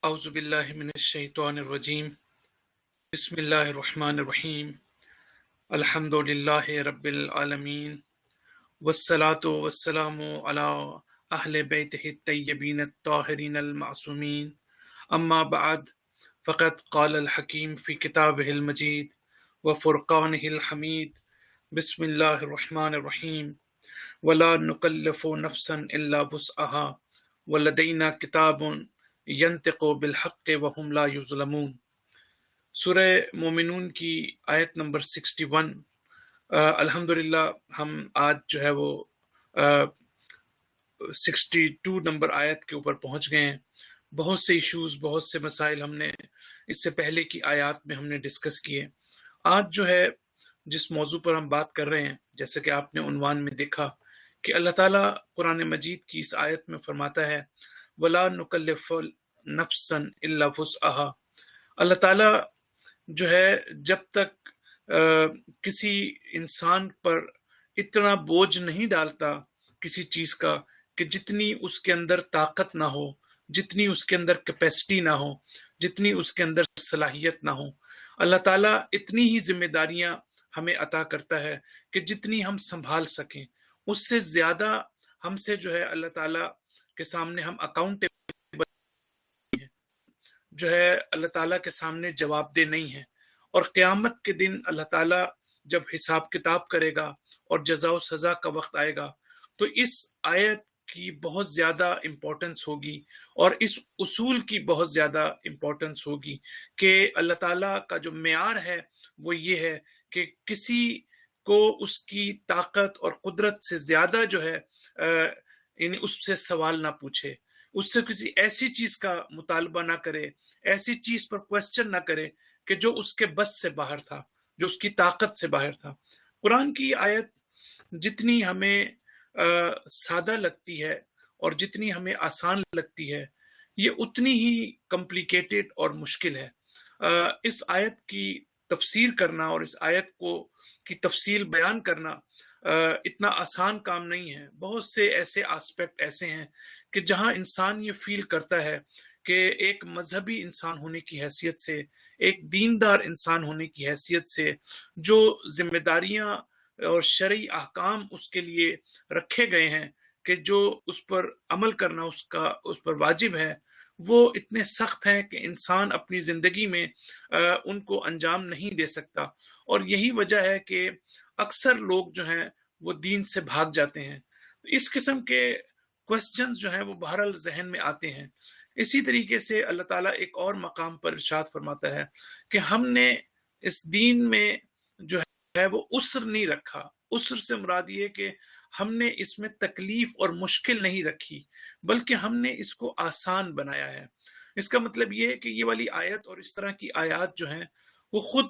اعوذ باللہ من الشیطان الرجیم بسم اللہ الرحمن الرحیم الحمد للہ رب العالمین والصلاة والسلام علی اہل بیتہ الطیبین الطاہرین المعصومین اما بعد فقد قال الحکیم فی کتابہ المجید وفرقانہ الحمید بسم اللہ الرحمن الرحیم ولا نکلف نفسا الا وسعها ولدینا کتاب ینطق بالحق وهم لا یظلمون۔ سورہ مومنون کی آیت نمبر 61۔ الحمدللہ ہم آج جو ہے وہ 62 نمبر آیت کے اوپر پہنچ گئے ہیں۔ بہت سے ایشوز، بہت سے مسائل ہم نے اس سے پہلے کی آیات میں ہم نے ڈسکس کیے۔ آج جو ہے جس موضوع پر ہم بات کر رہے ہیں، جیسے کہ آپ نے عنوان میں دیکھا کہ اللہ تعالیٰ قرآن مجید کی اس آیت میں فرماتا ہے وَلَا نُكَلِّفُ نَفْسًا إِلَّا وُسْعَهَا۔ اللہ تعالیٰ جو ہے جب تک کسی انسان پر اتنا بوجھ نہیں ڈالتا کسی چیز کا کہ جتنی اس کے اندر طاقت نہ ہو، جتنی اس کے اندر کیپیسٹی نہ ہو، جتنی اس کے اندر صلاحیت نہ ہو، اللہ تعالیٰ اتنی ہی ذمہ داریاں ہمیں عطا کرتا ہے کہ جتنی ہم سنبھال سکیں، اس سے زیادہ ہم سے جو ہے اللہ تعالیٰ کے سامنے ہم اکاؤنٹیبل جو ہے اللہ تعالیٰ کے سامنے جواب دہ نہیں ہے۔ اور قیامت کے دن اللہ تعالیٰ جب حساب کتاب کرے گا اور جزا و سزا کا وقت آئے گا تو اس آیت کی بہت زیادہ امپورٹنس ہوگی اور اس اصول کی بہت زیادہ امپورٹنس ہوگی کہ اللہ تعالیٰ کا جو معیار ہے وہ یہ ہے کہ کسی کو اس کی طاقت اور قدرت سے زیادہ جو ہے یعنی اس سے سوال نہ پوچھے، اس سے کسی ایسی چیز کا مطالبہ نہ کرے، ایسی چیز پر کوسچن نہ کرے کہ جو اس کے بس سے باہر تھا، جو اس کی طاقت سے باہر تھا۔ قرآن کی آیت جتنی ہمیں سادہ لگتی ہے اور جتنی ہمیں آسان لگتی ہے، یہ اتنی ہی کمپلیکیٹڈ اور مشکل ہے۔ اس آیت کی تفسیر کرنا اور اس آیت کی تفصیل بیان کرنا اتنا آسان کام نہیں ہے۔ بہت سے ایسے آسپیکٹ ایسے ہیں کہ جہاں انسان یہ فیل کرتا ہے کہ ایک مذہبی انسان ہونے کی حیثیت سے، ایک دیندار انسان ہونے کی حیثیت سے جو ذمہ داریاں اور شرعی احکام اس کے لیے رکھے گئے ہیں کہ جو اس پر عمل کرنا اس پر واجب ہے، وہ اتنے سخت ہیں کہ انسان اپنی زندگی میں ان کو انجام نہیں دے سکتا۔ اور یہی وجہ ہے کہ اکثر لوگ جو ہیں وہ دین سے بھاگ جاتے ہیں۔ اس قسم کے کوسچنز جو ہیں وہ بہرحال ذہن میں آتے ہیں۔ اسی طریقے سے اللہ تعالیٰ ایک اور مقام پر ارشاد فرماتا ہے کہ ہم نے اس دین میں جو ہے وہ عسر نہیں رکھا۔ عسر سے مراد یہ کہ ہم نے اس میں تکلیف اور مشکل نہیں رکھی، بلکہ ہم نے اس کو آسان بنایا ہے۔ اس کا مطلب یہ ہے کہ یہ والی آیت اور اس طرح کی آیات جو ہیں وہ خود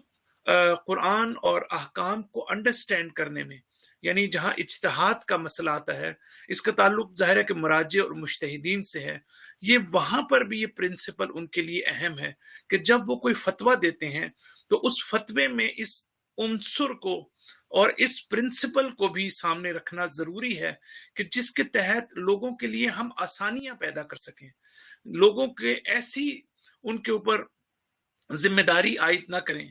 قرآن اور احکام کو انڈرسٹینڈ کرنے میں، یعنی جہاں اجتہاد کا مسئلہ آتا ہے، اس کا تعلق ظاہر ہے کہ مراجع اور مجتہدین سے ہے، یہ وہاں پر بھی یہ پرنسپل ان کے لیے اہم ہے کہ جب وہ کوئی فتویٰ دیتے ہیں تو اس فتوے میں اس عنصر کو اور اس پرنسپل کو بھی سامنے رکھنا ضروری ہے کہ جس کے تحت لوگوں کے لیے ہم آسانیاں پیدا کر سکیں، لوگوں کے ایسی ان کے اوپر ذمہ داری عائد نہ کریں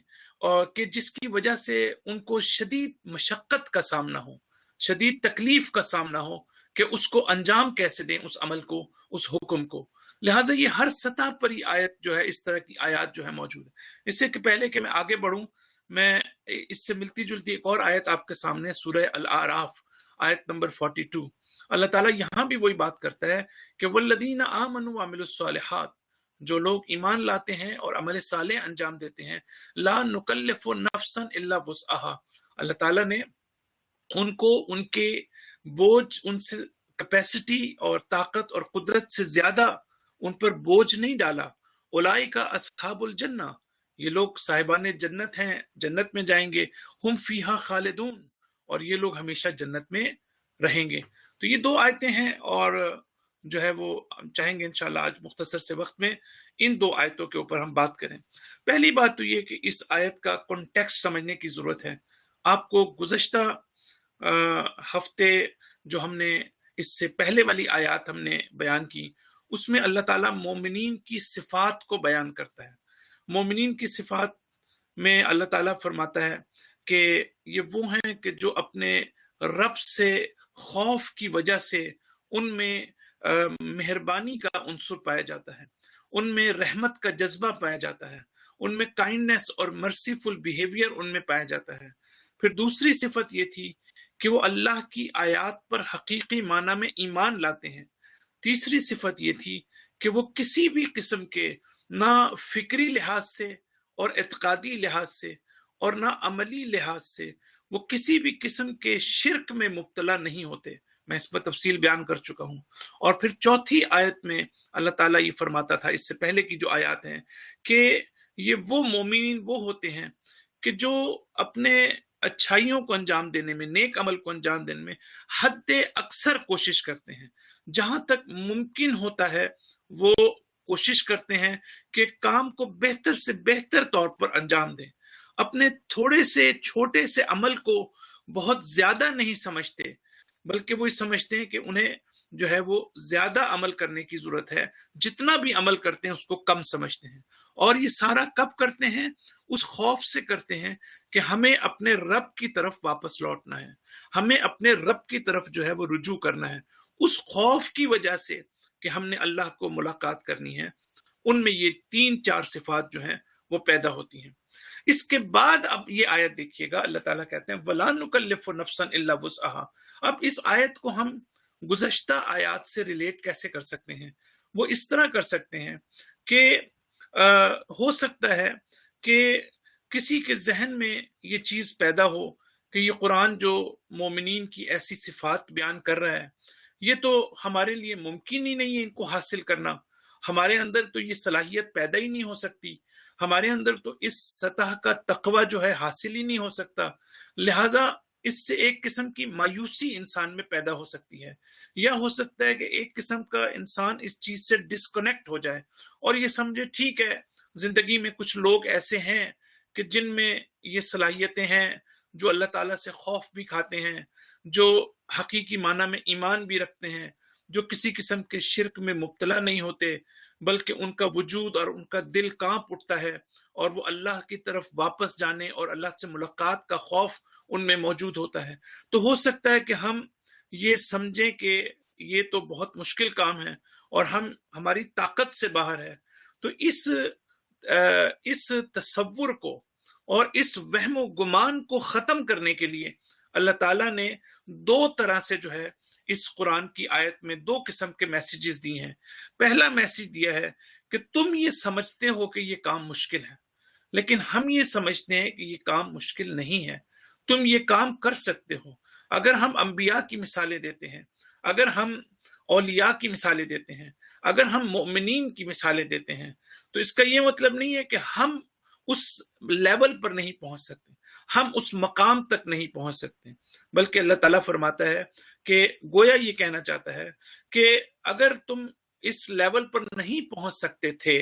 اور کہ جس کی وجہ سے ان کو شدید مشقت کا سامنا ہو، شدید تکلیف کا سامنا ہو کہ اس کو انجام کیسے دیں، اس عمل کو، اس حکم کو۔ لہٰذا یہ ہر سطح پر یہ آیت جو ہے، اس طرح کی آیات جو ہے موجود ہے۔ اس سے کہ پہلے کہ میں آگے بڑھوں، میں اس سے ملتی جلتی ایک اور آیت آپ کے سامنے، سورہ الاعراف آیت نمبر 42۔ اللہ تعالیٰ یہاں بھی وہی بات کرتا ہے کہ والذین آمنوا وعملوا الصالحات، جو لوگ ایمان لاتے ہیں اور عمل صالح انجام دیتے ہیں، لا نکلف نفسا الا وسعها، اللہ تعالیٰ نے ان کو ان کے بوجھ، ان سے کیپیسٹی اور طاقت اور قدرت سے زیادہ ان پر بوجھ نہیں ڈالا۔ اولئک اصحاب الجنہ، یہ لوگ صاحبان جنت ہیں، جنت میں جائیں گے، ہم فیہا خالدون، اور یہ لوگ ہمیشہ جنت میں رہیں گے۔ تو یہ دو آیتیں ہیں اور جو ہے وہ چاہیں گے انشاءاللہ آج مختصر سے وقت میں ان دو آیتوں کے اوپر ہم بات کریں۔ پہلی بات تو یہ کہ اس آیت کا کنٹیکسٹ سمجھنے کی ضرورت ہے۔ آپ کو گزشتہ ہفتے جو ہم نے اس سے پہلے والی آیات ہم نے بیان کی، اس میں اللہ تعالیٰ مومنین کی صفات کو بیان کرتا ہے. مومنین کی صفات میں اللہ تعالیٰ فرماتا ہے کہ یہ وہ ہیں کہ جو اپنے رب سے خوف کی وجہ سے ان میں مہربانی کا عنصر پایا جاتا ہے، ان میں رحمت کا جذبہ پایا جاتا ہے، ان میں کائنڈنس اور مرسیفل بیہیویئر ان میں پایا جاتا ہے. پھر دوسری صفت یہ تھی کہ وہ اللہ کی آیات پر حقیقی معنی میں ایمان لاتے ہیں. تیسری صفت یہ تھی کہ وہ کسی بھی قسم کے نہ فکری لحاظ سے اور اعتقادی لحاظ سے اور نہ عملی لحاظ سے وہ کسی بھی قسم کے شرک میں مبتلا نہیں ہوتے. میں اس پر تفصیل بیان کر چکا ہوں. اور پھر چوتھی آیت میں اللہ تعالیٰ یہ فرماتا تھا، اس سے پہلے کی جو آیات ہیں، کہ یہ وہ مومنین وہ ہوتے ہیں کہ جو اپنے اچھائیوں کو انجام دینے میں، نیک عمل کو انجام دینے میں حد اکثر کوشش کرتے ہیں. جہاں تک ممکن ہوتا ہے وہ کوشش کرتے ہیں کہ کام کو بہتر سے بہتر طور پر انجام دیں. اپنے تھوڑے سے چھوٹے سے عمل کو بہت زیادہ نہیں سمجھتے، بلکہ وہ سمجھتے ہیں کہ انہیں جو ہے وہ زیادہ عمل کرنے کی ضرورت ہے. جتنا بھی عمل کرتے ہیں اس کو کم سمجھتے ہیں. اور یہ سارا کب کرتے ہیں؟ اس خوف سے کرتے ہیں کہ ہمیں اپنے رب کی طرف واپس لوٹنا ہے، ہمیں اپنے رب کی طرف جو ہے وہ رجوع کرنا ہے. اس خوف کی وجہ سے کہ ہم نے اللہ کو ملاقات کرنی ہے، ان میں یہ 3-4 صفات جو ہیں وہ پیدا ہوتی ہیں. اس کے بعد اب یہ آیت دیکھیے گا، اللہ تعالیٰ کہتے ہیں وَلَا نُكَلِّفُ نَفْسًا إِلَّا وُسْعَهَا. اب اس آیت کو ہم گزشتہ آیات سے ریلیٹ کیسے کر سکتے ہیں؟ وہ اس طرح کر سکتے ہیں کہ ہو سکتا ہے کہ کسی کے ذہن میں یہ چیز پیدا ہو کہ یہ قرآن جو مومنین کی ایسی صفات بیان کر رہا ہے، یہ تو ہمارے لیے ممکن ہی نہیں ہے ان کو حاصل کرنا. ہمارے اندر تو یہ صلاحیت پیدا ہی نہیں ہو سکتی، ہمارے اندر تو اس سطح کا تقوی جو ہے حاصل ہی نہیں ہو سکتا. لہٰذا اس سے ایک قسم کی مایوسی انسان میں پیدا ہو سکتی ہے، یا ہو سکتا ہے کہ ایک قسم کا انسان اس چیز سے ڈسکنیکٹ ہو جائے اور یہ سمجھے ٹھیک ہے زندگی میں کچھ لوگ ایسے ہیں کہ جن میں یہ صلاحیتیں ہیں، جو اللہ تعالیٰ سے خوف بھی کھاتے ہیں، جو حقیقی معنی میں ایمان بھی رکھتے ہیں، جو کسی قسم کے شرک میں مبتلا نہیں ہوتے، بلکہ ان کا وجود اور ان کا دل کانپ اٹھتا ہے اور وہ اللہ کی طرف واپس جانے اور اللہ سے ملاقات کا خوف ان میں موجود ہوتا ہے. تو ہو سکتا ہے کہ ہم یہ سمجھیں کہ یہ تو بہت مشکل کام ہے اور ہماری طاقت سے باہر ہے. تو اس تصور کو اور اس وہم و گمان کو ختم کرنے کے لیے اللہ تعالیٰ نے 2 طرح سے جو ہے اس قرآن کی آیت میں 2 قسم کے میسیجز دیے ہیں. پہلا میسیج دیا ہے کہ تم یہ سمجھتے ہو کہ یہ کام مشکل ہے، لیکن ہم یہ سمجھتے ہیں کہ یہ کام مشکل نہیں ہے، تم یہ کام کر سکتے ہو. اگر ہم انبیاء کی مثالیں دیتے ہیں، اگر ہم اولیاء کی مثالیں دیتے ہیں، اگر ہم مؤمنین کی مثالیں دیتے ہیں، تو اس کا یہ مطلب نہیں ہے کہ ہم اس لیول پر نہیں پہنچ سکتے، ہم اس مقام تک نہیں پہنچ سکتے، بلکہ اللہ تعالیٰ فرماتا ہے کہ گویا یہ کہنا چاہتا ہے کہ اگر تم اس لیول پر نہیں پہنچ سکتے تھے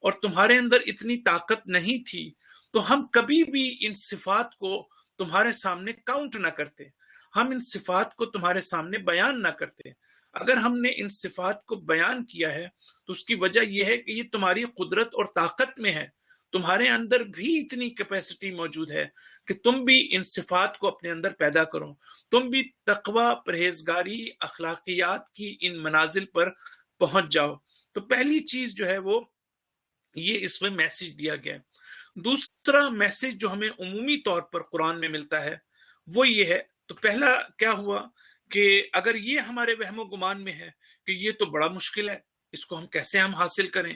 اور تمہارے اندر اتنی طاقت نہیں تھی تو ہم کبھی بھی ان صفات کو تمہارے سامنے کاؤنٹ نہ کرتے، ہم ان صفات کو تمہارے سامنے بیان نہ کرتے. اگر ہم نے ان صفات کو بیان کیا ہے تو اس کی وجہ یہ ہے کہ یہ تمہاری قدرت اور طاقت میں ہے، تمہارے اندر بھی اتنی کیپیسٹی موجود ہے کہ تم بھی ان صفات کو اپنے اندر پیدا کرو، تم بھی تقوی، پرہیزگاری، اخلاقیات کی ان منازل پر پہنچ جاؤ. تو پہلی چیز جو ہے وہ یہ اس میں میسج دیا گیا. دوسرا میسج جو ہمیں عمومی طور پر قرآن میں ملتا ہے وہ یہ ہے. تو پہلا کیا ہوا کہ اگر یہ ہمارے وہم و گمان میں ہے کہ یہ تو بڑا مشکل ہے، اس کو ہم کیسے حاصل کریں،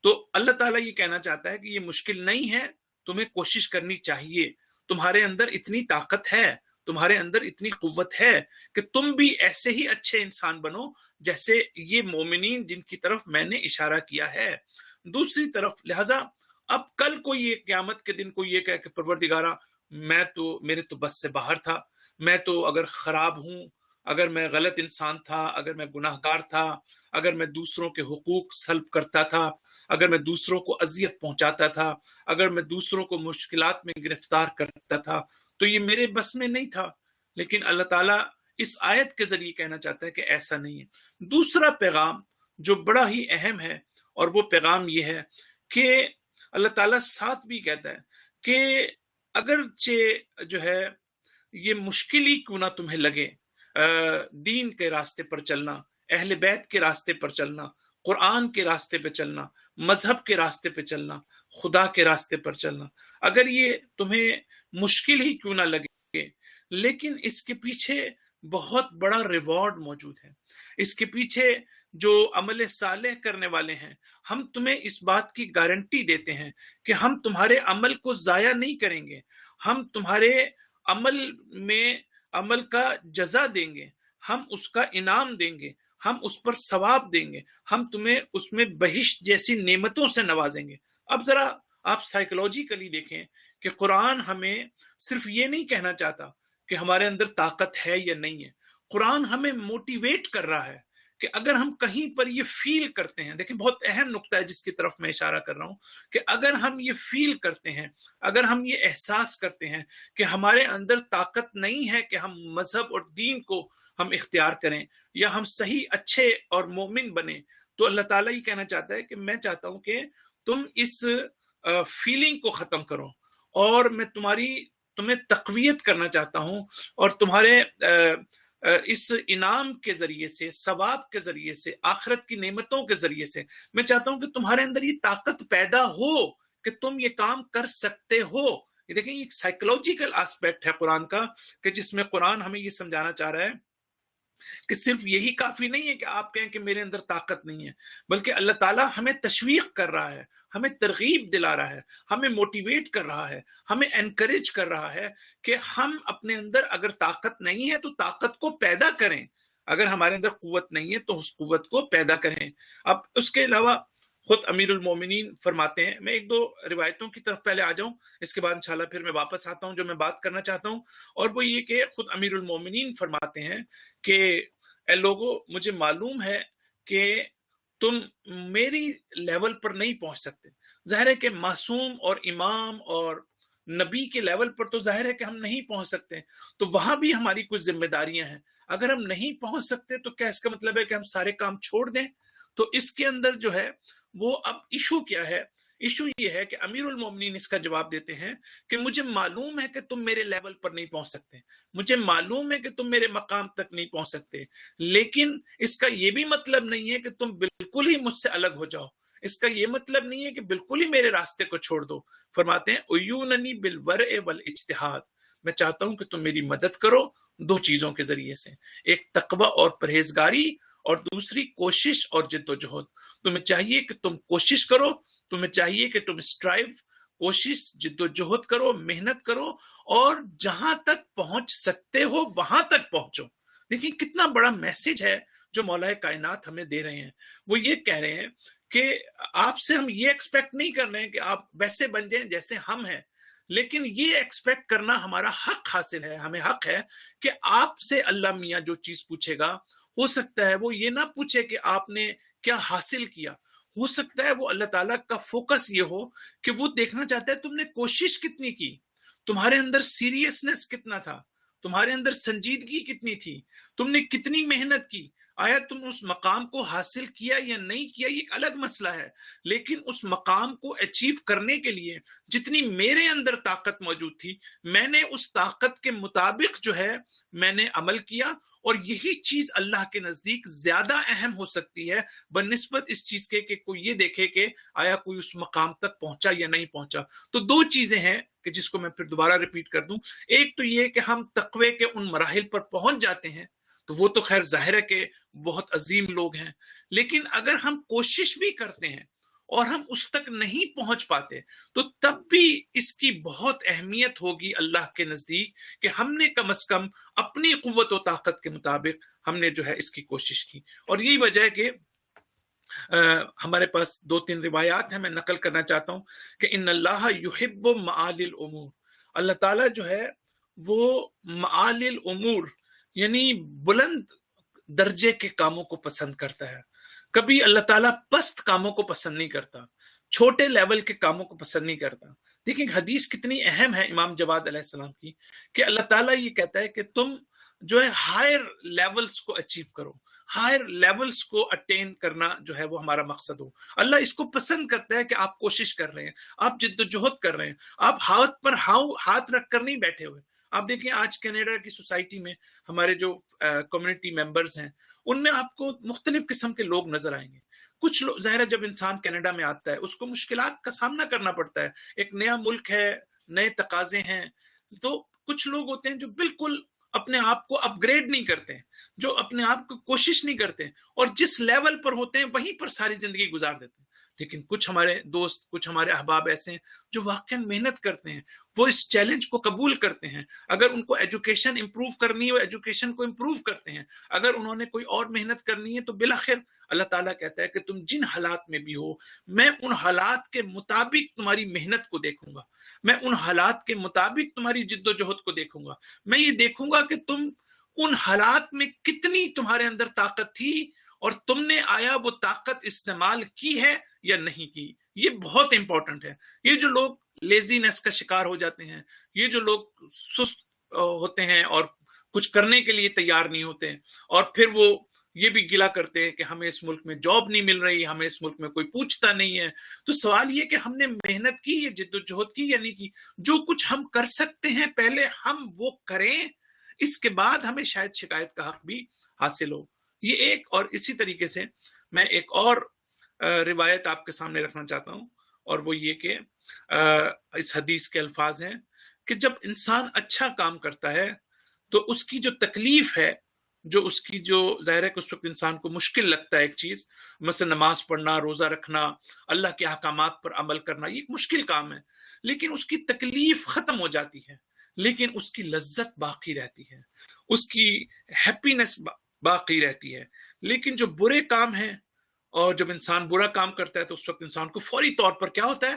تو اللہ تعالیٰ یہ کہنا چاہتا ہے کہ یہ مشکل نہیں ہے، تمہیں کوشش کرنی چاہیے. تمہارے اندر اتنی طاقت ہے، تمہارے اندر اتنی قوت ہے کہ تم بھی ایسے ہی اچھے انسان بنو جیسے یہ مومنین جن کی طرف میں نے اشارہ کیا ہے. دوسری طرف لہذا اب کل کو یہ قیامت کے دن کو یہ کہے کہ پروردگارا میرے تو بس سے باہر تھا، میں تو اگر خراب ہوں، اگر میں غلط انسان تھا، اگر میں گناہ گار تھا، اگر میں دوسروں کے حقوق سلب کرتا تھا، اگر میں دوسروں کو اذیت پہنچاتا تھا، اگر میں دوسروں کو مشکلات میں گرفتار کرتا تھا، تو یہ میرے بس میں نہیں تھا. لیکن اللہ تعالیٰ اس آیت کے ذریعے کہنا چاہتا ہے کہ ایسا نہیں ہے. دوسرا پیغام جو بڑا ہی اہم ہے، اور وہ پیغام یہ ہے کہ اللہ تعالیٰ ساتھ بھی کہتا ہے کہ اگرچہ جو ہے یہ مشکل ہی کیوں نہ تمہیں لگے دین کے راستے پر چلنا، اہل بیت کے راستے پر چلنا، قرآن کے راستے پہ چلنا، مذہب کے راستے پہ چلنا، خدا کے راستے پر چلنا، اگر یہ تمہیں مشکل ہی کیوں نہ لگے، لیکن اس کے پیچھے بہت بڑا ریوارڈ موجود ہے۔ اس کے پیچھے جو عمل صالح کرنے والے ہیں، ہم تمہیں اس بات کی گارنٹی دیتے ہیں کہ ہم تمہارے عمل کو ضائع نہیں کریں گے، ہم تمہارے عمل میں عمل کا جزا دیں گے، ہم اس کا انعام دیں گے، ہم اس پر ثواب دیں گے، ہم تمہیں اس میں بہشت جیسی نعمتوں سے نوازیں گے۔ اب ذرا آپ سائیکولوجیکلی دیکھیں کہ قرآن ہمیں صرف یہ نہیں کہنا چاہتا کہ ہمارے اندر طاقت ہے یا نہیں ہے، قرآن ہمیں موٹیویٹ کر رہا ہے کہ اگر ہم کہیں پر یہ فیل کرتے ہیں، دیکھیں بہت اہم نقطہ ہے جس کی طرف میں اشارہ کر رہا ہوں، کہ اگر ہم یہ فیل کرتے ہیں، اگر ہم یہ احساس کرتے ہیں کہ ہمارے اندر طاقت نہیں ہے کہ ہم مذہب اور دین کو ہم اختیار کریں یا ہم صحیح اچھے اور مومن بنیں، تو اللہ تعالیٰ یہ کہنا چاہتا ہے کہ میں چاہتا ہوں کہ تم اس فیلنگ کو ختم کرو، اور میں تمہیں تقویت کرنا چاہتا ہوں، اور تمہارے اس انعام کے ذریعے سے، ثواب کے ذریعے سے، آخرت کی نعمتوں کے ذریعے سے میں چاہتا ہوں کہ تمہارے اندر یہ طاقت پیدا ہو کہ تم یہ کام کر سکتے ہو۔ یہ دیکھیں، یہ ایک سائیکولوجیکل آسپیکٹ ہے قرآن کا، کہ جس میں قرآن ہمیں یہ سمجھانا چاہ رہا ہے کہ صرف یہی کافی نہیں ہے کہ آپ کہیں کہ میرے اندر طاقت نہیں ہے، بلکہ اللہ تعالیٰ ہمیں تشویق کر رہا ہے، ہمیں ترغیب دلا رہا ہے، ہمیں موٹیویٹ کر رہا ہے، ہمیں انکریج کر رہا ہے کہ ہم اپنے اندر اگر طاقت نہیں ہے تو طاقت کو پیدا کریں، اگر ہمارے اندر قوت نہیں ہے تو اس قوت کو پیدا کریں۔ اب اس کے علاوہ خود امیر المومنین فرماتے ہیں، میں ایک دو روایتوں کی طرف پہلے آ جاؤں، اس کے بعد انشاءاللہ پھر میں واپس آتا ہوں جو میں بات کرنا چاہتا ہوں، اور وہ یہ کہ خود امیر المومنین فرماتے ہیں کہ اے لوگو، مجھے معلوم ہے کہ تم میری لیول پر نہیں پہنچ سکتے۔ ظاہر ہے کہ معصوم اور امام اور نبی کے لیول پر تو ظاہر ہے کہ ہم نہیں پہنچ سکتے، تو وہاں بھی ہماری کچھ ذمہ داریاں ہیں۔ اگر ہم نہیں پہنچ سکتے تو کیا اس کا مطلب ہے کہ ہم سارے کام چھوڑ دیں؟ تو اس کے اندر جو ہے وہ اب ایشو کیا ہے؟ ایشو یہ ہے کہ امیر المومنین اس کا جواب دیتے ہیں کہ مجھے معلوم ہے کہ تم میرے لیول پر نہیں پہنچ سکتے، مجھے معلوم ہے کہ تم میرے مقام تک نہیں پہنچ سکتے، لیکن اس کا یہ بھی مطلب نہیں ہے کہ تم بالکل ہی مجھ سے الگ ہو جاؤ، اس کا یہ مطلب نہیں ہے کہ بالکل ہی میرے راستے کو چھوڑ دو۔ فرماتے ہیں اعوننی بالورع والاجتہاد، میں چاہتا ہوں کہ تم میری مدد کرو دو چیزوں کے ذریعے سے، ایک تقوی اور پرہیزگاری، اور دوسری کوشش اور جد و جہد۔ تمہیں چاہیے کہ تم کوشش کرو، تمہیں چاہیے کہ تم اسٹرائیو، کوشش، جد و جہد کرو، محنت کرو، اور جہاں تک پہنچ سکتے ہو وہاں تک پہنچو۔ دیکھیں کتنا بڑا میسج ہے جو مولا کائنات ہمیں دے رہے ہیں۔ وہ یہ کہہ رہے ہیں کہ آپ سے ہم یہ ایکسپیکٹ نہیں کر رہے ہیں کہ آپ ویسے بن جائیں جیسے ہم ہیں، لیکن یہ ایکسپیکٹ کرنا ہمارا حق حاصل ہے، ہمیں حق ہے کہ آپ سے اللہ میاں جو چیز پوچھے گا، ہو سکتا ہے وہ یہ نہ پوچھے کہ آپ نے کیا حاصل کیا، ہو سکتا ہے وہ اللہ تعالیٰ کا فوکس یہ ہو کہ وہ دیکھنا چاہتا ہے تم نے کوشش کتنی کی، تمہارے اندر سیریسنس کتنا تھا، تمہارے اندر سنجیدگی کتنی تھی، تم نے کتنی محنت کی۔ آیا تم اس مقام کو حاصل کیا یا نہیں کیا یہ ایک الگ مسئلہ ہے، لیکن اس مقام کو اچیو کرنے کے لیے جتنی میرے اندر طاقت موجود تھی، میں نے اس طاقت کے مطابق جو ہے میں نے عمل کیا، اور یہی چیز اللہ کے نزدیک زیادہ اہم ہو سکتی ہے بنسبت اس چیز کے کہ کوئی یہ دیکھے کہ آیا کوئی اس مقام تک پہنچا یا نہیں پہنچا۔ تو دو چیزیں ہیں کہ جس کو میں پھر دوبارہ ریپیٹ کر دوں، ایک تو یہ کہ ہم تقوی کے ان مراحل پر پہنچ جاتے ہیں، تو وہ تو خیر ظاہر ہے کہ بہت عظیم لوگ ہیں، لیکن اگر ہم کوشش بھی کرتے ہیں اور ہم اس تک نہیں پہنچ پاتے تو تب بھی اس کی بہت اہمیت ہوگی اللہ کے نزدیک کہ ہم نے کم از کم اپنی قوت و طاقت کے مطابق ہم نے جو ہے اس کی کوشش کی۔ اور یہی وجہ ہے کہ ہمارے پاس دو تین روایات ہیں، میں نقل کرنا چاہتا ہوں کہ ان اللہ یحب معالی الامور، اللہ تعالیٰ جو ہے وہ معالی الامور یعنی بلند درجے کے کاموں کو پسند کرتا ہے، کبھی اللہ تعالیٰ پست کاموں کو پسند نہیں کرتا، چھوٹے لیول کے کاموں کو پسند نہیں کرتا۔ دیکھیں حدیث کتنی اہم ہے امام جواد علیہ السلام کی، کہ اللہ تعالیٰ یہ کہتا ہے کہ تم جو ہے ہائر لیولز کو اچیو کرو، ہائر لیولز کو اٹین کرنا جو ہے وہ ہمارا مقصد ہو. اللہ اس کو پسند کرتا ہے کہ آپ کوشش کر رہے ہیں, آپ جد و جہد کر رہے ہیں, آپ ہاتھ پر ہاتھ رکھ کر نہیں بیٹھے ہوئے. آپ دیکھیں آج کینیڈا کی سوسائٹی میں ہمارے جو کمیونٹی ممبرز ہیں ان میں آپ کو مختلف قسم کے لوگ نظر آئیں گے. کچھ لوگ, ظاہر ہے جب انسان کینیڈا میں آتا ہے اس کو مشکلات کا سامنا کرنا پڑتا ہے, ایک نیا ملک ہے, نئے تقاضے ہیں, تو کچھ لوگ ہوتے ہیں جو بالکل اپنے آپ کو اپ گریڈ نہیں کرتے ہیں, جو اپنے آپ کو کوشش نہیں کرتے اور جس لیول پر ہوتے ہیں وہیں پر ساری زندگی گزار دیتے ہیں. لیکن کچھ ہمارے دوست, کچھ ہمارے احباب ایسے ہیں جو واقعا محنت کرتے ہیں, وہ اس چیلنج کو قبول کرتے ہیں. اگر ان کو ایجوکیشن امپروو کرنی ہے وہ ایجوکیشن کو امپروو کرتے ہیں. اگر انہوں نے کوئی اور محنت کرنی ہے تو بالآخر اللہ تعالیٰ کہتا ہے کہ تم جن حالات میں بھی ہو میں ان حالات کے مطابق تمہاری محنت کو دیکھوں گا, میں ان حالات کے مطابق تمہاری جد و جہد کو دیکھوں گا, میں یہ دیکھوں گا کہ تم ان حالات میں کتنی تمہارے اندر طاقت تھی اور تم نے آیا وہ طاقت استعمال کی ہے یا نہیں کی. یہ بہت امپورٹنٹ ہے. یہ جو لوگ لیزینس کا شکار ہو جاتے ہیں, یہ جو لوگ سست ہوتے ہیں اور کچھ کرنے کے لیے تیار نہیں ہوتے, اور پھر وہ یہ بھی گلا کرتے ہیں کہ ہمیں اس ملک میں جاب نہیں مل رہی, ہمیں اس ملک میں کوئی پوچھتا نہیں ہے, تو سوال یہ کہ ہم نے محنت کی یا جد و جہد کی یا نہیں کی. جو کچھ ہم کر سکتے ہیں پہلے ہم وہ کریں, اس کے بعد ہمیں شاید شکایت کا حق بھی حاصل ہو. یہ ایک, اور اسی طریقے سے میں ایک اور روایت آپ کے سامنے رکھنا چاہتا ہوں, اور وہ یہ کہ اس حدیث کے الفاظ ہیں کہ جب انسان اچھا کام کرتا ہے تو اس کی جو تکلیف ہے, جو اس کی جو ظاہر ہے کہ اس وقت انسان کو مشکل لگتا ہے ایک چیز, مثلا نماز پڑھنا, روزہ رکھنا, اللہ کے احکامات پر عمل کرنا, یہ ایک مشکل کام ہے, لیکن اس کی تکلیف ختم ہو جاتی ہے, لیکن اس کی لذت باقی رہتی ہے, اس کی ہیپینس باقی رہتی ہے. لیکن جو برے کام ہیں, اور جب انسان برا کام کرتا ہے تو اس وقت انسان کو فوری طور پر کیا ہوتا ہے,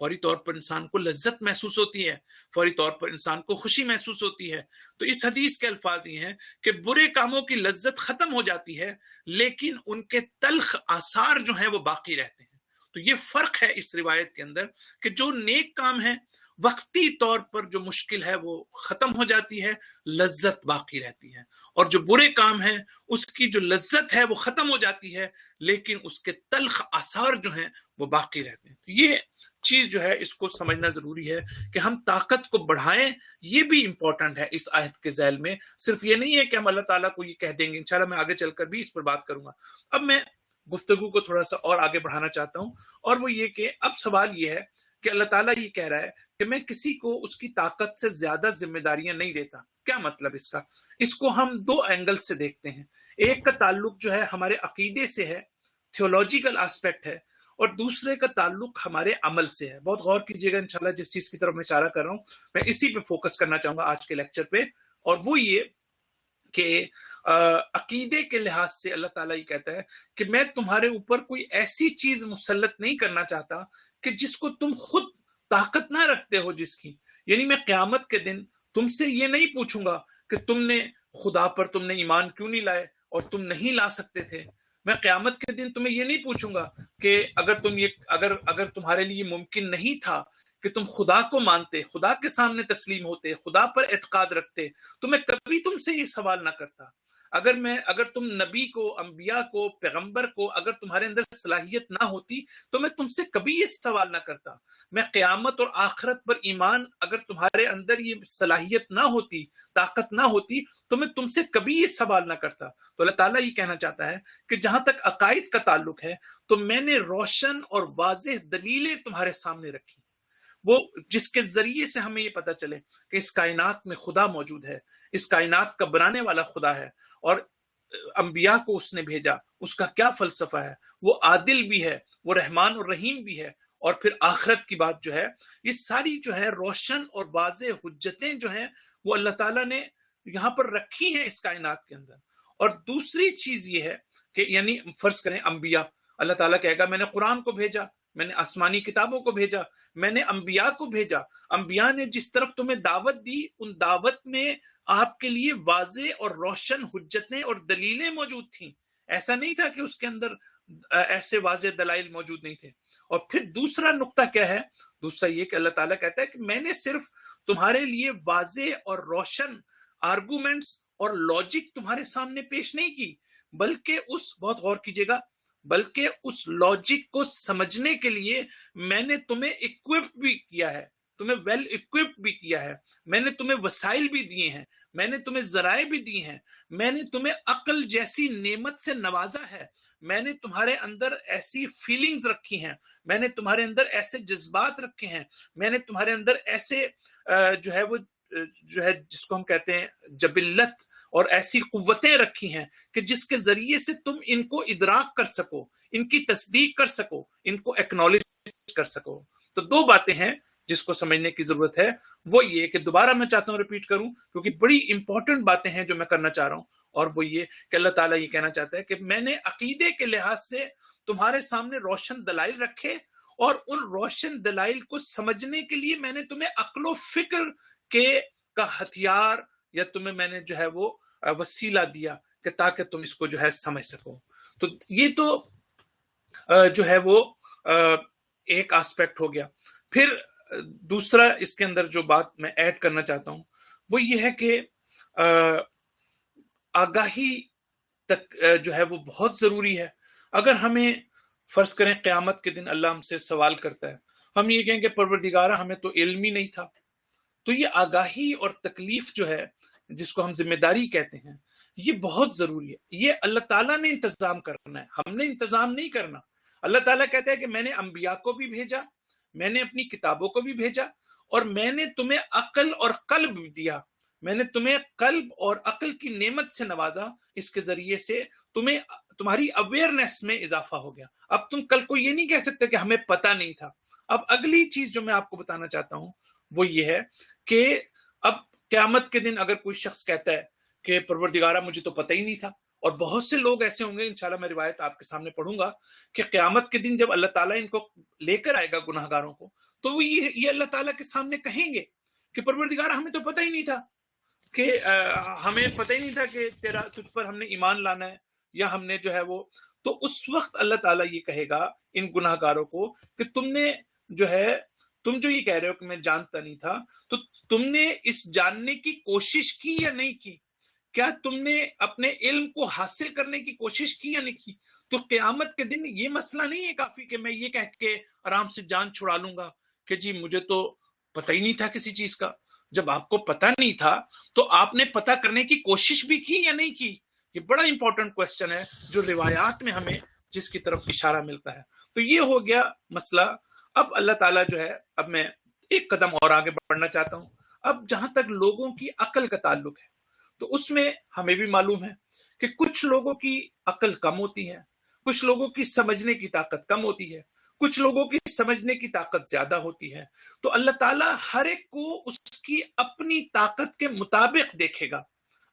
فوری طور پر انسان کو لذت محسوس ہوتی ہے, فوری طور پر انسان کو خوشی محسوس ہوتی ہے. تو اس حدیث کے الفاظ یہ ہیں کہ برے کاموں کی لذت ختم ہو جاتی ہے لیکن ان کے تلخ آثار جو ہیں وہ باقی رہتے ہیں. تو یہ فرق ہے اس روایت کے اندر کہ جو نیک کام ہے وقتی طور پر جو مشکل ہے وہ ختم ہو جاتی ہے, لذت باقی رہتی ہے, اور جو برے کام ہیں اس کی جو لذت ہے وہ ختم ہو جاتی ہے لیکن اس کے تلخ آثار جو ہیں وہ باقی رہتے ہیں. تو یہ چیز جو ہے اس کو سمجھنا ضروری ہے کہ ہم طاقت کو بڑھائیں, یہ بھی امپورٹنٹ ہے اس آیت کے ذیل میں. صرف یہ نہیں ہے کہ ہم اللہ تعالیٰ کو یہ کہہ دیں گے, انشاءاللہ میں آگے چل کر بھی اس پر بات کروں گا. اب میں گفتگو کو تھوڑا سا اور آگے بڑھانا چاہتا ہوں, اور وہ یہ کہ اب سوال یہ ہے کہ اللہ تعالیٰ یہ کہہ رہا ہے کہ میں کسی کو اس کی طاقت سے زیادہ ذمہ داریاں نہیں دیتا. کیا مطلب اس کا؟ اس کو ہم دو اینگل سے دیکھتے ہیں. ایک کا تعلق جو ہے ہمارے عقیدے سے ہے, تھیولوجیکل آسپیکٹ ہے, اور دوسرے کا تعلق ہمارے عمل سے ہے. بہت غور کیجئے گا, انشاءاللہ جس چیز کی طرف میں اشارہ کر رہا ہوں میں اسی پہ فوکس کرنا چاہوں گا آج کے لیکچر پہ, اور وہ یہ کہ عقیدے کے لحاظ سے اللہ تعالیٰ یہ کہتا ہے کہ میں تمہارے اوپر کوئی ایسی چیز مسلط نہیں کرنا چاہتا کہ جس کو تم خود طاقت نہ رکھتے ہو جس کی. یعنی میں قیامت کے دن تم سے یہ نہیں پوچھوں گا کہ تم نے خدا پر تم نے ایمان کیوں نہیں لائے اور تم نہیں لا سکتے تھے. میں قیامت کے دن تمہیں یہ نہیں پوچھوں گا کہ اگر تمہارے لیے ممکن نہیں تھا کہ تم خدا کو مانتے, خدا کے سامنے تسلیم ہوتے, خدا پر اعتقاد رکھتے, تو میں کبھی تم سے یہ سوال نہ کرتا. اگر تم نبی کو, انبیاء کو, پیغمبر کو, اگر تمہارے اندر صلاحیت نہ ہوتی تو میں تم سے کبھی یہ سوال نہ کرتا. میں قیامت اور آخرت پر ایمان, اگر تمہارے اندر یہ صلاحیت نہ ہوتی, طاقت نہ ہوتی, تو میں تم سے کبھی یہ سوال نہ کرتا. تو اللہ تعالیٰ یہ کہنا چاہتا ہے کہ جہاں تک عقائد کا تعلق ہے تو میں نے روشن اور واضح دلیلیں تمہارے سامنے رکھی, وہ جس کے ذریعے سے ہمیں یہ پتہ چلے کہ اس کائنات میں خدا موجود ہے, اس کائنات کا بنانے والا خدا ہے, اور انبیاء کو اس نے بھیجا, اس کا کیا فلسفہ ہے, وہ عادل بھی ہے, وہ رحمان اور رحیم بھی ہے, اور پھر آخرت کی بات جو ہے, یہ ساری جو ہے روشن اور واضح حجتیں جو ہیں وہ اللہ تعالیٰ نے یہاں پر رکھی ہیں اس کائنات کے اندر. اور دوسری چیز یہ ہے کہ یعنی فرض کریں انبیاء, اللہ تعالیٰ کہے گا میں نے قرآن کو بھیجا, میں نے آسمانی کتابوں کو بھیجا, میں نے انبیاء کو بھیجا, انبیاء نے جس طرف تمہیں دعوت دی ان دعوت میں آپ کے لیے واضح اور روشن حجتیں اور دلیلیں موجود تھیں. ایسا نہیں تھا کہ اس کے اندر ایسے واضح دلائل موجود نہیں تھے. اور پھر دوسرا نقطہ کیا ہے؟ دوسرا یہ کہ اللہ تعالیٰ کہتا ہے کہ میں نے صرف تمہارے لیے واضح اور روشن آرگومنٹس اور لاجک تمہارے سامنے پیش نہیں کی, بلکہ بہت غور کیجیے گا، بلکہ اس لوجک کو سمجھنے کے لیے میں نے تمہیں اکوپ بھی کیا ہے، تمہیں ویل اکوپڈ بھی کیا ہے، میں نے تمہیں وسائل بھی دیے ہیں، میں نے تمہیں ذرائع بھی دی ہیں، میں نے تمہیں عقل جیسی نعمت سے نوازا ہے، میں نے تمہارے اندر ایسی فیلنگز رکھی ہیں، میں نے تمہارے اندر ایسے جذبات رکھے ہیں، میں نے تمہارے اندر ایسے جو ہے وہ جو ہے جس کو ہم کہتے ہیں جبلت، اور ایسی قوتیں رکھی ہیں کہ جس کے ذریعے سے تم ان کو ادراک کر سکو، ان کی تصدیق کر سکو، ان کو ایکنالج کر سکو۔ تو دو باتیں ہیں جس کو سمجھنے کی ضرورت ہے، وہ یہ کہ دوبارہ میں چاہتا ہوں ریپیٹ کروں کیونکہ بڑی امپورٹنٹ باتیں ہیں جو میں کرنا چاہ رہا ہوں، اور وہ یہ کہ اللہ تعالیٰ یہ کہنا چاہتا ہے کہ میں نے عقیدے کے لحاظ سے تمہارے سامنے روشن دلائل رکھے، اور ان روشن دلائل کو سمجھنے کے لیے میں نے تمہیں عقل و فکر کا ہتھیار، یا تمہیں میں نے جو ہے وہ وسیلہ دیا کہ تاکہ تم اس کو جو ہے سمجھ سکو۔ تو یہ تو جو ہے وہ ایک آسپیکٹ ہو گیا۔ پھر دوسرا اس کے اندر جو بات میں ایڈ کرنا چاہتا ہوں وہ یہ ہے کہ آگاہی تک جو ہے وہ بہت ضروری ہے۔ اگر ہمیں فرض کریں قیامت کے دن اللہ ہم سے سوال کرتا ہے، ہم یہ کہیں کہ پروردگارہ ہمیں تو علم ہی نہیں تھا، تو یہ آگاہی اور تکلیف جو ہے جس کو ہم ذمہ داری کہتے ہیں، یہ بہت ضروری ہے۔ یہ اللہ تعالیٰ نے انتظام کرنا ہے، ہم نے انتظام نہیں کرنا۔ اللہ تعالیٰ کہتا ہے کہ میں نے انبیاء کو بھی بھیجا، میں نے اپنی کتابوں کو بھی بھیجا، اور میں نے تمہیں عقل اور قلب دیا، میں نے تمہیں قلب اور عقل کی نعمت سے نوازا، اس کے ذریعے سے تمہاری اویئرنیس میں اضافہ ہو گیا۔ اب تم کل کو یہ نہیں کہہ سکتے کہ ہمیں پتہ نہیں تھا۔ اب اگلی چیز جو میں آپ کو بتانا چاہتا ہوں وہ یہ ہے کہ اب قیامت کے دن اگر کوئی شخص کہتا ہے کہ پروردگارہ مجھے تو پتہ ہی نہیں تھا، اور بہت سے لوگ ایسے ہوں گے، انشاءاللہ میں روایت آپ کے سامنے پڑھوں گا کہ قیامت کے دن جب اللہ تعالیٰ ان کو لے کر آئے گا گناہ گاروں کو، تو وہ یہ اللہ تعالیٰ کے سامنے کہیں گے کہ پروردگارہ ہمیں تو پتہ ہی نہیں تھا، کہ ہمیں پتہ ہی نہیں تھا کہ تجھ پر ہم نے ایمان لانا ہے، یا ہم نے جو ہے وہ، تو اس وقت اللہ تعالیٰ یہ کہے گا ان گناہ گاروں کو کہ تم جو یہ کہہ رہے ہو کہ میں جانتا نہیں تھا، تو تم نے اس جاننے کی کوشش کی یا نہیں کی؟ کیا تم نے اپنے علم کو حاصل کرنے کی کوشش کی یا نہیں کی؟ تو قیامت کے دن یہ مسئلہ نہیں ہے کافی کہ میں یہ کہہ کے آرام سے جان چھڑا لوں گا کہ جی مجھے تو پتہ ہی نہیں تھا کسی چیز کا۔ جب آپ کو پتہ نہیں تھا تو آپ نے پتہ کرنے کی کوشش بھی کی یا نہیں کی؟ یہ بڑا امپورٹنٹ کوسچن ہے جو روایات میں ہمیں جس کی طرف اشارہ ملتا ہے۔ تو یہ ہو گیا مسئلہ۔ اب اللہ تعالیٰ جو ہے، اب میں ایک قدم اور آگے بڑھنا چاہتا ہوں۔ اب جہاں تک لوگوں کی عقل کا تعلق ہے تو اس میں ہمیں بھی معلوم ہے کہ کچھ لوگوں کی عقل کم ہوتی ہے، کچھ لوگوں کی سمجھنے کی طاقت کم ہوتی ہے، کچھ لوگوں کی سمجھنے کی طاقت زیادہ ہوتی ہے۔ تو اللہ تعالیٰ ہر ایک کو اس کی اپنی طاقت کے مطابق دیکھے گا۔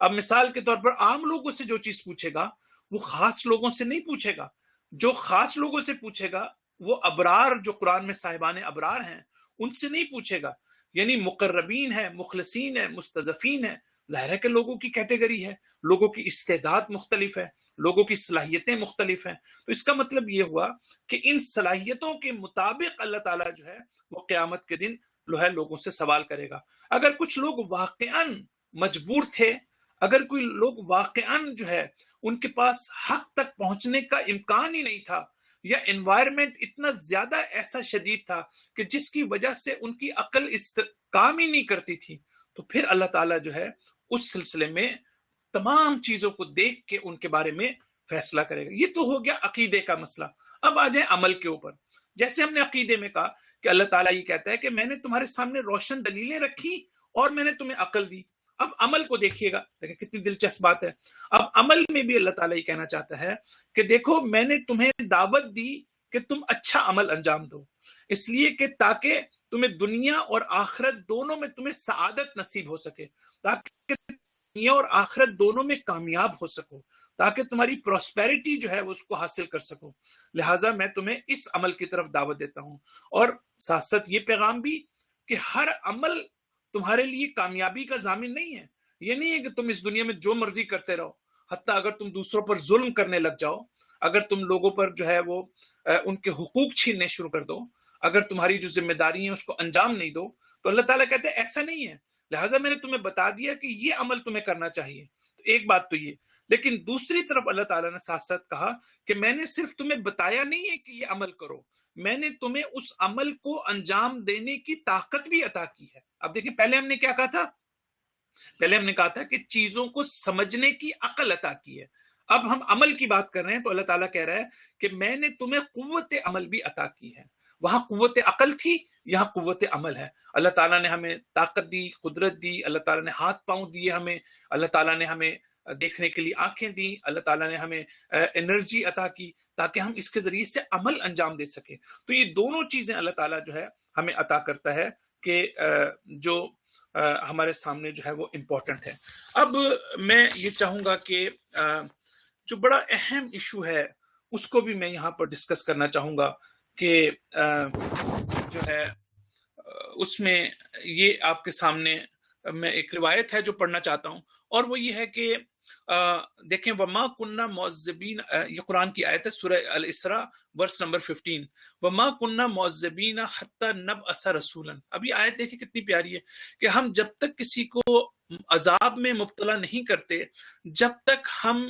اب مثال کے طور پر عام لوگوں سے جو چیز پوچھے گا وہ خاص لوگوں سے نہیں پوچھے گا۔ جو خاص لوگوں سے پوچھے گا وہ ابرار، جو قرآن میں صاحبان ابرار ہیں، ان سے نہیں پوچھے گا، یعنی مقربین ہے، مخلصین ہے، مستضعفین ہے۔ ظاہر ہے کہ لوگوں کی کیٹیگری ہے، لوگوں کی استعداد مختلف ہے، لوگوں کی صلاحیتیں مختلف ہیں۔ تو اس کا مطلب یہ ہوا کہ ان صلاحیتوں کے مطابق اللہ تعالیٰ جو ہے وہ قیامت کے دن لوگوں سے سوال کرے گا۔ اگر کچھ لوگ واقعاً مجبور تھے، اگر کوئی لوگ واقعاً جو ہے ان کے پاس حق تک پہنچنے کا امکان ہی نہیں تھا، یا انوائرمنٹ اتنا زیادہ ایسا شدید تھا کہ جس کی وجہ سے ان کی عقل کام ہی نہیں کرتی تھی، تو پھر اللہ تعالیٰ جو ہے اس سلسلے میں تمام چیزوں کو دیکھ کے ان کے بارے میں فیصلہ کرے گا۔ یہ تو ہو گیا عقیدے کا مسئلہ۔ اب آ جائیں عمل کے اوپر۔ جیسے ہم نے عقیدے میں کہا کہ اللہ تعالیٰ یہ کہتا ہے کہ میں نے تمہارے سامنے روشن دلیلیں رکھی اور میں نے تمہیں عقل دی۔ اب عمل کو دیکھیے گا، دیکھیں کتنی دلچسپ بات ہے۔ اب عمل میں بھی اللہ تعالیٰ یہ کہنا چاہتا ہے کہ دیکھو میں نے تمہیں دعوت دی کہ تم اچھا عمل انجام دو، اس لیے کہ تاکہ تمہیں دنیا اور آخرت دونوں میں تمہیں سعادت نصیب ہو سکے، تاکہ دنیا اور آخرت دونوں میں کامیاب ہو سکو، تاکہ تمہاری پراسپیرٹی جو ہے وہ اس کو حاصل کر سکو۔ لہٰذا میں تمہیں اس عمل کی طرف دعوت دیتا ہوں، اور ساتھ ساتھ یہ پیغام بھی کہ ہر عمل تمہارے لیے کامیابی کا ضامن نہیں ہے۔ یہ نہیں ہے کہ تم اس دنیا میں جو مرضی کرتے رہو، حتیٰ اگر تم دوسروں پر ظلم کرنے لگ جاؤ، اگر تم لوگوں پر جو ہے وہ ان کے حقوق چھیننے شروع کر دو، اگر تمہاری جو ذمہ داری ہیں اس کو انجام نہیں دو، تو اللہ تعالیٰ کہتے ہیں ایسا نہیں ہے۔ لہٰذا میں نے تمہیں بتا دیا کہ یہ عمل تمہیں کرنا چاہیے۔ تو ایک بات تو یہ، لیکن دوسری طرف اللہ تعالیٰ نے ساتھ ساتھ کہا کہ میں نے صرف تمہیں بتایا نہیں ہے کہ یہ عمل کرو، میں نے تمہیں اس عمل کو انجام دینے کی طاقت بھی عطا کی ہے۔ اب دیکھیں، پہلے ہم نے کیا کہا تھا؟ پہلے ہم نے کہا تھا کہ چیزوں کو سمجھنے کی عقل عطا کی ہے۔ اب ہم عمل کی بات کر رہے ہیں تو اللہ تعالیٰ کہہ رہا ہے کہ میں نے تمہیں قوت عمل بھی عطا کی ہے۔ وہاں قوت عقل تھی، یہاں قوت عمل ہے۔ اللہ تعالیٰ نے ہمیں طاقت دی، قدرت دی، اللہ تعالیٰ نے ہاتھ پاؤں دیے ہمیں، اللہ تعالیٰ نے ہمیں دیکھنے کے لیے آنکھیں دی، اللہ تعالیٰ نے ہمیں انرجی عطا کی تاکہ ہم اس کے ذریعے سے عمل انجام دے سکیں۔ تو یہ دونوں چیزیں اللہ تعالیٰ جو ہے ہمیں عطا کرتا ہے کہ جو ہمارے سامنے جو ہے وہ امپورٹنٹ ہے۔ اب میں یہ چاہوں گا کہ جو بڑا اہم ایشو ہے اس کو بھی میں یہاں پر ڈسکس کرنا چاہوں گا کہ جو ہے اس میں یہ آپ کے سامنے میں ایک روایت ہے جو پڑھنا چاہتا ہوں، اور وہ یہ ہے کہ دیکھیں وما کننا معذبین، یہ قرآن کی آیت ہے سورہ الاسراء ورس نمبر 15، وما کننا معذبین حتی نبعث رسولا۔ ابھی آیت دیکھیں کتنی پیاری ہے کہ ہم جب تک کسی کو عذاب میں مبتلا نہیں کرتے جب تک ہم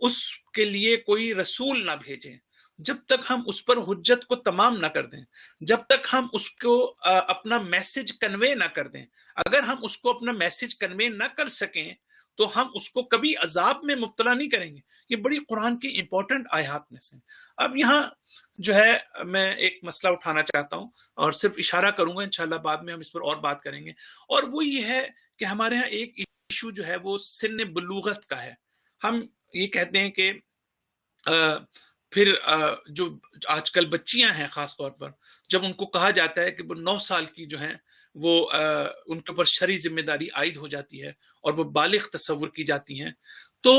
اس کے لیے کوئی رسول نہ بھیجیں، جب تک ہم اس پر حجت کو تمام نہ کر دیں، جب تک ہم اس کو اپنا میسج کنوے نہ کر دیں، اگر ہم اس کو اپنا میسج کنوے نہ کر سکیں تو ہم اس کو کبھی عذاب میں مبتلا نہیں کریں گے۔ یہ بڑی قرآن کی امپورٹنٹ آیات میں سے۔ اب یہاں جو ہے میں ایک مسئلہ اٹھانا چاہتا ہوں اور صرف اشارہ کروں گا، انشاءاللہ بعد میں ہم اس پر اور بات کریں گے، اور وہ یہ ہے کہ ہمارے ہاں ایک ایشو جو ہے وہ سن بلوغت کا ہے۔ ہم یہ کہتے ہیں کہ پھر جو آج کل بچیاں ہیں خاص طور پر، جب ان کو کہا جاتا ہے کہ وہ 9 سال کی جو ہیں وہ ان کے اوپر شرعی ذمہ داری عائد ہو جاتی ہے اور وہ بالغ تصور کی جاتی ہیں، تو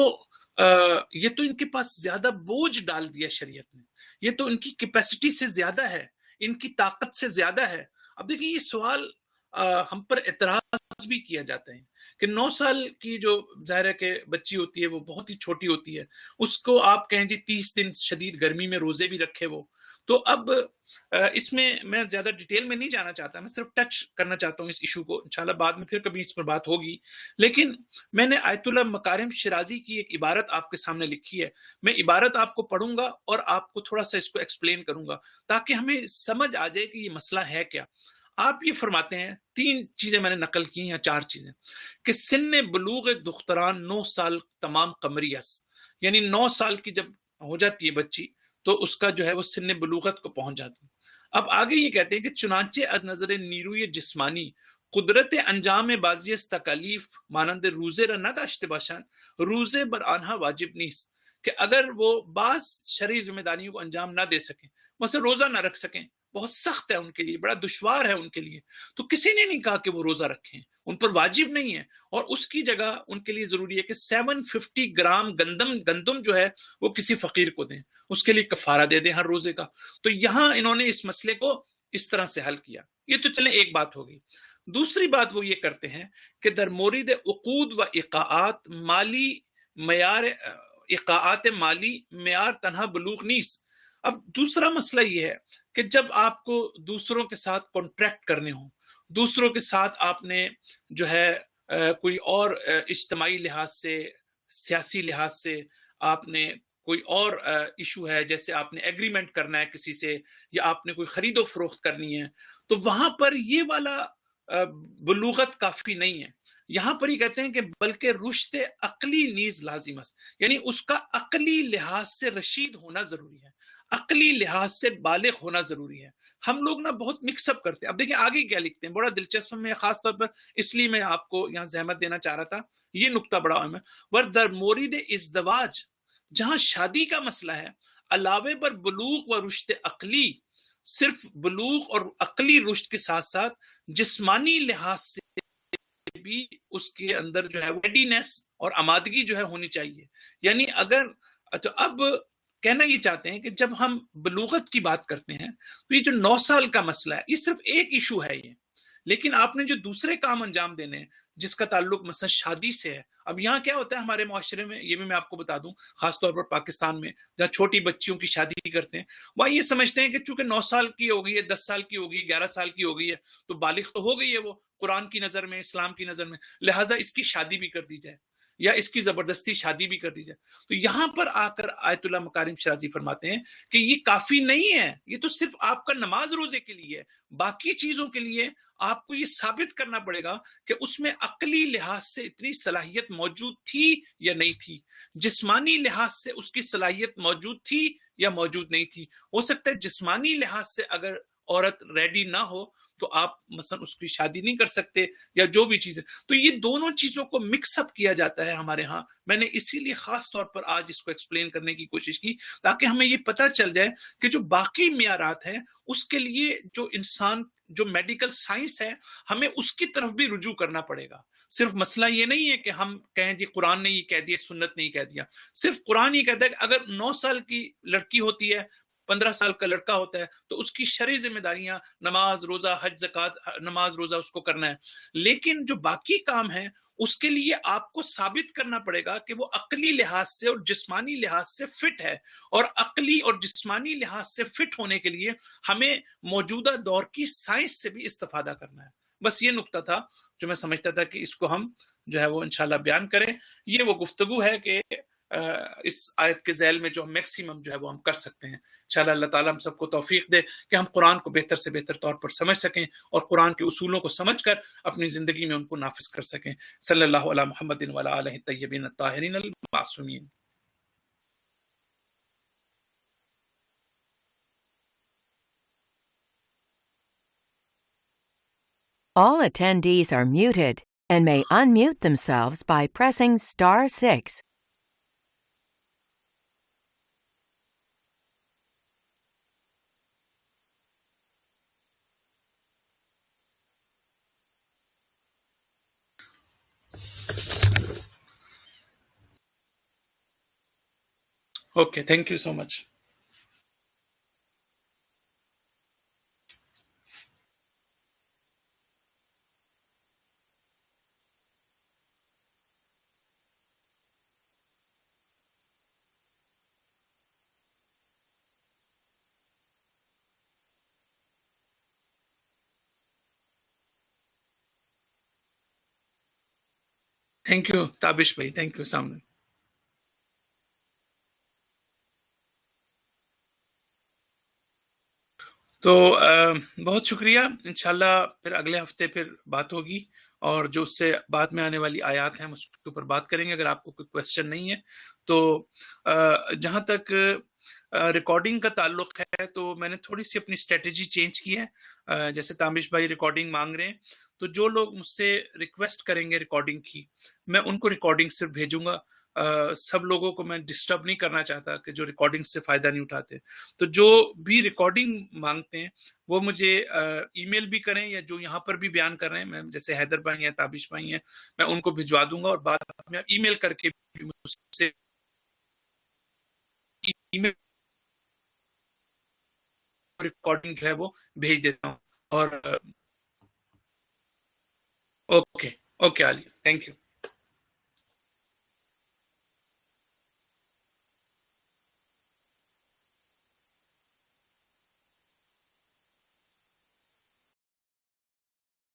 یہ تو ان کے پاس زیادہ بوجھ ڈال دیا شریعت نے، یہ تو ان کی کیپیسٹی سے زیادہ ہے، ان کی طاقت سے زیادہ ہے۔ اب دیکھیں یہ سوال ہم پر اعتراض بھی کیا جاتا ہے کہ 9 سال کی جو ظاہر ہے کہ بچی ہوتی ہے وہ بہت ہی چھوٹی ہوتی ہے، اس کو آپ کہیں جی 30 دن شدید گرمی میں روزے بھی رکھے وہ۔ تو اب اس میں زیادہ ڈیٹیل میں نہیں جانا چاہتا، میں صرف ٹچ کرنا چاہتا ہوں اس ایشو کو، انشاءاللہ بعد میں پھر کبھی اس پر بات ہوگی۔ لیکن میں نے آیت اللہ مکارم شرازی کی ایک عبارت آپ کے سامنے لکھی ہے، میں عبارت آپ کو پڑھوں گا اور آپ کو تھوڑا سا اس کو ایکسپلین کروں گا تاکہ ہمیں سمجھ آ جائے کہ یہ مسئلہ ہے کیا۔ آپ یہ فرماتے ہیں، 3 چیزیں میں نے نقل کی ہیں، 4 چیزیں، کہ سن بلوغ دختران 9 سال تمام قمریس، یعنی 9 سال کی جب ہو جاتی ہے بچی تو اس کا جو ہے وہ سن بلوغت کو پہنچ جاتی ہے۔ اب آگے یہ کہتے ہیں کہ چنانچہ از نظر نیروی جسمانی قدرت انجام بازی از تکالیف مانند روزے را نہ داشته باشند روزے بر آنها واجب نیست، کہ اگر وہ بعض شرعی ذمہ داریوں کو انجام نہ دے سکیں، مثلا روزہ نہ رکھ سکیں، بہت سخت ہے ان کے لیے، بڑا دشوار ہے ان کے لیے، تو کسی نے نہیں کہا کہ وہ روزہ رکھیں، ان پر واجب نہیں ہے، اور اس کی جگہ ان کے لیے ضروری ہے کہ 750 گرام گندم جو ہے وہ کسی فقیر کو دیں، اس کے لیے کفارہ دے دیں ہر روزے کا۔ تو یہاں انہوں نے اس مسئلے کو اس طرح سے حل کیا۔ یہ تو چلیں ایک بات ہوگی۔ دوسری بات وہ یہ کرتے ہیں کہ در مورد عقود و اقاعات مالی معیار، اقاعات مالی معیار تنہا بلوغ نیست۔ اب دوسرا مسئلہ یہ ہے کہ جب آپ کو دوسروں کے ساتھ کانٹریکٹ کرنے ہوں، دوسروں کے ساتھ آپ نے جو ہے کوئی اور اجتماعی لحاظ سے، سیاسی لحاظ سے آپ نے کوئی اور ایشو ہے، جیسے آپ نے ایگریمنٹ کرنا ہے کسی سے یا آپ نے کوئی خرید و فروخت کرنی ہے، تو وہاں پر یہ والا بلوغت کافی نہیں ہے۔ یہاں پر یہ کہتے ہیں کہ بلکہ رشد عقلی نیز لازم ہے، یعنی اس کا عقلی لحاظ سے رشید ہونا ضروری ہے، عقلی لحاظ سے بالغ ہونا ضروری ہے۔ ہم لوگ نا بہت مکس اپ کرتے ہیں۔ اب دیکھیں آگے کیا لکھتے ہیں، بڑا دلچسپ، میں خاص طور پر اس لیے میں آپ کو یہاں زحمت دینا چاہ رہا تھا، یہ نقطہ بڑا اہم ہے۔ ور در مورد ازدواج، جہاں شادی کا مسئلہ ہے، علاوہ بر بلوغ و رشد عقلی، صرف بلوغ اور عقلی رشد کے ساتھ ساتھ جسمانی لحاظ سے بھی اس کے اندر جو ہے ریڈینس اور آمادگی جو ہے ہونی چاہیے۔ یعنی اگر تو اب کہنا یہ چاہتے ہیں کہ جب ہم بلوغت کی بات کرتے ہیں تو یہ جو 9 سال کا مسئلہ ہے یہ صرف ایک ایشو ہے یہ، لیکن آپ نے جو دوسرے کام انجام دینے ہیں جس کا تعلق مثلا شادی سے ہے، اب یہاں کیا ہوتا ہے ہمارے معاشرے میں، یہ بھی میں آپ کو بتا دوں، خاص طور پر پاکستان میں جہاں چھوٹی بچیوں کی شادی کرتے ہیں، وہاں یہ سمجھتے ہیں کہ چونکہ 9 سال کی ہو گئی ہے، 10 سال کی ہو گئی، 11 سال کی ہو گئی ہے تو بالغ تو ہو گئی ہے وہ قرآن کی نظر میں، اسلام کی نظر میں، لہٰذا اس کی شادی بھی کر دی جائے۔ یا اس کی زبردستی شادی بھی کر دی جائے. تو یہاں پر آ کر آیت اللہ مکارم شرازی فرماتے ہیں کہ یہ کافی نہیں ہے, یہ تو صرف آپ کا نماز روزے کے لیے ہے, باقی چیزوں کے لیے آپ کو یہ ثابت کرنا پڑے گا کہ اس میں عقلی لحاظ سے اتنی صلاحیت موجود تھی یا نہیں تھی, جسمانی لحاظ سے اس کی صلاحیت موجود تھی یا موجود نہیں تھی. ہو سکتا ہے جسمانی لحاظ سے اگر عورت ریڈی نہ ہو تو آپ مثلا اس کی شادی نہیں کر سکتے یا جو بھی چیزیں. تو یہ دونوں چیزوں کو مکس اپ کیا جاتا ہے ہمارے ہاں. میں نے اسی لیے خاص طور پر آج اس کو ایکسپلین کرنے کی کوشش کی تاکہ ہمیں یہ پتہ چل جائے کہ جو باقی معیارات ہیں اس کے لیے جو انسان جو میڈیکل سائنس ہے ہمیں اس کی طرف بھی رجوع کرنا پڑے گا. صرف مسئلہ یہ نہیں ہے کہ ہم کہیں جی قرآن نے یہ کہہ دیا سنت نے یہ کہہ دیا. صرف قرآن یہ کہتا ہے کہ اگر 9 سال کی لڑکی ہوتی ہے 15 سال کا لڑکا ہوتا ہے تو اس کی شرعی ذمہ داریاں نماز روزہ حج زکوٰۃ, نماز روزہ اس کو کرنا ہے. لیکن جو باقی کام ہیں اس کے لیے آپ کو ثابت کرنا پڑے گا کہ وہ عقلی لحاظ سے اور جسمانی لحاظ سے فٹ ہے, اور عقلی اور جسمانی لحاظ سے فٹ ہونے کے لیے ہمیں موجودہ دور کی سائنس سے بھی استفادہ کرنا ہے. بس یہ نقطہ تھا جو میں سمجھتا تھا کہ اس کو ہم جو ہے وہ انشاءاللہ بیان کریں. یہ وہ گفتگو ہے کہ اس آیت کے ذیل میں جو میکسیمم جو ہے وہ ہم کر سکتے ہیں. انشاءاللہ اللہ تعالیٰ ہم سب کو توفیق دے کہ ہم قرآن کو بہتر سے بہتر طور پر سمجھ سکیں اور قرآن کے اصولوں کو سمجھ کر اپنی زندگی میں ان کو نافذ کر سکیں. صلی اللہ علی محمد وعلی آلہ الطیبین الطاہرین المعصومین. All attendees are muted and may unmute themselves by pressing *6. Okay, thank you so much. Thank you Tabish بھائی, تھینک یو. سامنے تو بہت شکریہ. انشاءاللہ پھر اگلے ہفتے پھر بات ہوگی اور جو اس سے بعد میں آنے والی آیات ہیں ہم اس کے اوپر بات کریں گے. اگر آپ کو کوئی کویسچن نہیں ہے تو جہاں تک ریکارڈنگ کا تعلق ہے تو میں نے تھوڑی سی اپنی اسٹریٹجی چینج کی ہے. جیسے تامش بھائی ریکارڈنگ مانگ رہے ہیں تو جو لوگ مجھ سے ریکویسٹ کریں گے ریکارڈنگ کی میں ان کو ریکارڈنگ صرف بھیجوں گا. سب لوگوں کو میں ڈسٹرب نہیں کرنا چاہتا کہ جو ریکارڈنگ سے فائدہ نہیں اٹھاتے. تو جو بھی ریکارڈنگ مانگتے ہیں وہ مجھے ای میل بھی کریں یا جو یہاں پر بھی بیان کر رہے ہیں, میں جیسے حیدر بھائی ہیں تابش بھائی ہیں, میں ان کو بھجوا دوں گا اور بعد میں ای میل کر کے اس سے ای میل ریکارڈنگ جو ہے وہ بھیج دیتا ہوں. اور اوکے علی, تھینک یو.